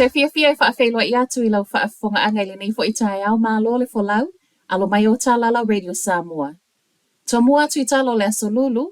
se fia e whaafeilua I atu I lau whaafonga angai le nei fo I tae au mālo le fo lau, alo mai o tā lala Radio Samoa. Tō mua atu I talo le aso lulu,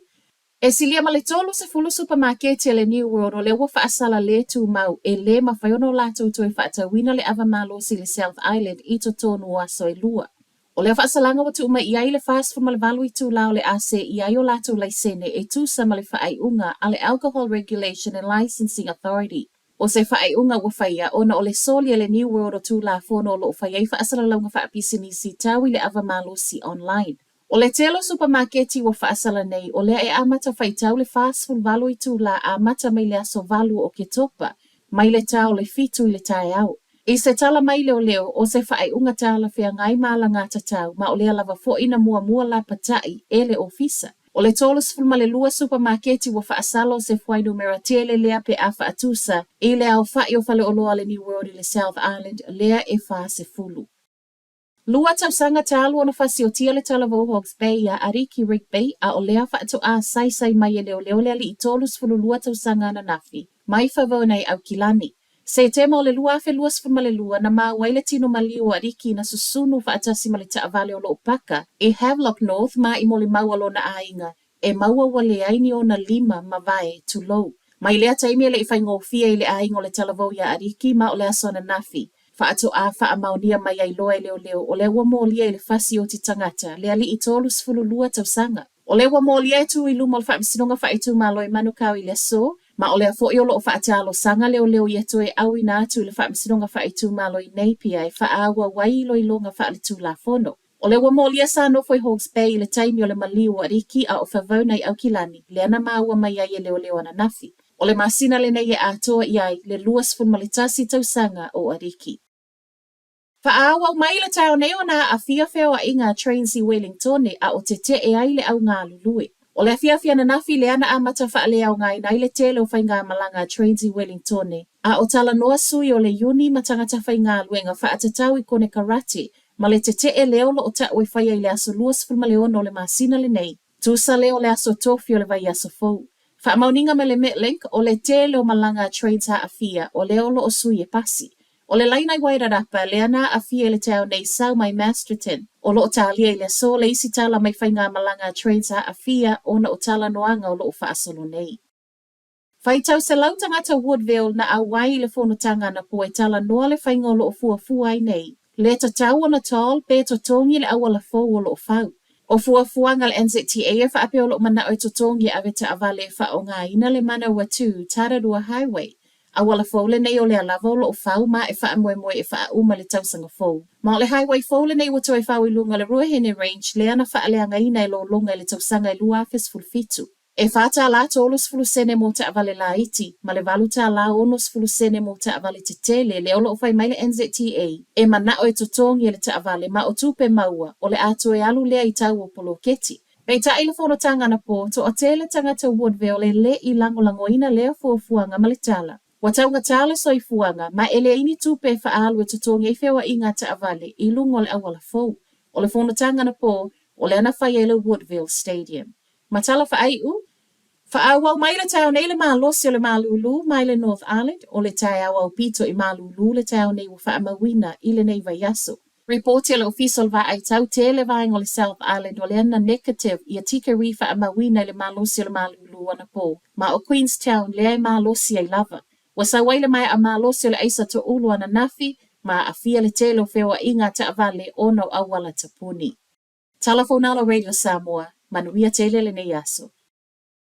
e silia ma le tolu se fulu supermarket le New World o le ua whaasala le tu mau e le mawhaiono lātou to e whaatawina le ava mālo si le South Island I to tonu aso e lua. O le whaasalanga watu uma I ai le fast food ma le valu I tu lao le ase I ai o lātou laisene e tu sa ma le whaai unga a le Alcohol Regulation and Licensing Authority. O se whaai unga wawhaia ona o le soli le New World o tu la fono lo whaia I whaasala launga whaapisini si tawi le ava mālo si online. O le telo supermarketi wa whaasala nei o lea e amata whaitau le fast food valu I tu la amata mai le aso valu o ke topa, mai le tau le fitu I le tae au. I se tala mai leo o se whaai unga tala whea ngai maala ngā tatau ma o lea lava fo ina mua la patai e le ofisa. O le tolos fulma le lua supermarketi wa whaasalo se whai numera tele lea pe a whaatusa I le au whai o whale oloa le New World I le South Island lea e wha se fulu. Lua tau sanga talu ona whasi o tia le talavo Hawke's Bay a Ariki Rig Bay a o lea whaato a sai mai e leo le li I tolus fulu lua tau sanga na nafi, mai whavau nei au kilani. Se tema o le lua fe luas fulma le lua na maa waile tino maliu a Ariki na susunu whaatasi ma le taavale o loo paka e Havelock North ma I mo le maua na ainga e maua wale aini o na 5 ma vae tu low. Mai lea taimi le I whaingofia I le ainga o le talavo ia Ariki ma o le aso na nafi. Whaato a wha maunia mai ai loa leo o le ua mōlia I le whasi o ti tangata le ali I tolus fulu lua tau sanga. O le ua mōlia tu I luma o le whaapisinonga whaitu malo I manukau I le so, ma o le a fo I o loo whaatalo sanga leo I eto e au ina atu I le whaapisinonga whaitu malo I Napier e whaawa wailo I longa whaalitu la fono. O le ua mōlia sa nofo I Hawke's Bay I le taimi o le maliu a Riki a o whavau nei au kilani, le ana maua mai ai e leo ana nafi. O le masina le nei e atoa I ai le luas fun malitasi tau sanga o Ariki. Whaawa mai le tau nei ona a whiawhia a inga trains I Wellington a o te e ai le au ngā lulue. O le whiawhia na nafi le ana amata wha le au ngai nai le tele o whainga malanga trains I Wellington a o tala noa sui o le uni matangata whainga luenga whaatatau I kone karate ma le te e leo lo o ta oi whaia I le aso luas fulma le ono le masina le nei. Tusa leo le aso tofi o le vai aso fau. Wha mauninga me le Metlink o le tele o malanga trains ha a fia o leo lo o sui e pasi. O le lainai wairarapa le ana a fia le tau nei sau mai Masterton. O lo o talia I le so le isi tala mai whainga malanga trains ha a fia o na o tala noanga o lo o whaasolo nei. Whaitau se lautangata Woodville na a wai le whonotanga na po e tala noa le whainga o lo o fuai nei. Le tatau o na tol pe to tongi le awala fo o lo o fau. O fuanga le NZTA e whaape o lo mana o to tongi a veta avale wha o ngā ina le mana watu Tararua Highway. Awala fo le nei o le alava o lo o fau ma e wha moe e wha uma le tausanga fo. Ma o le highway fo le nei wato e fau I lunga le Ruahine Range le ana wha le anga ina I lo longa le tausanga I lua fes fulfitu. E whata la tolos fulu sene mo ta avale la iti, ma le valuta la onos fulu sene mo ta avale te tele le olo o fai mai le NZTA. E mana o e totongi le ta avale ma o tupe maua o le ato e alu lea I tau o polo keti. Pei ta ila fono tanga na po, to o tele tangata Woodville le I langolangoina lea fuafuanga ma le tala. Wataunga tala soi fuanga, ma ele ini tupe whaalu e totongi e whiawa inga ta avale I lungo le awala fau. O le fono tanga na po, o le ana whai ele Woodville Stadium. Matala whaaiu, whaawau mai le tau nei le mālosi o le mālulu mai le North Island, o le tai awau pito I mālulu le tau nei wa whaamawina I le nei vaiaso. Reporti le official va ai tau te le vainga o le South Island o le ana negative I a tika ri whaamawina le mālosi o le mālulu ana po, ma o Queenstown le ai mālosi ai lava. Wa sa waile mai a mālosi o le aisa to ulu ana nafi, ma a fia le telo whiawa inga ta avale ono awala tapuni. Telefonalo Radio Samoa, manuia tele le nei aso.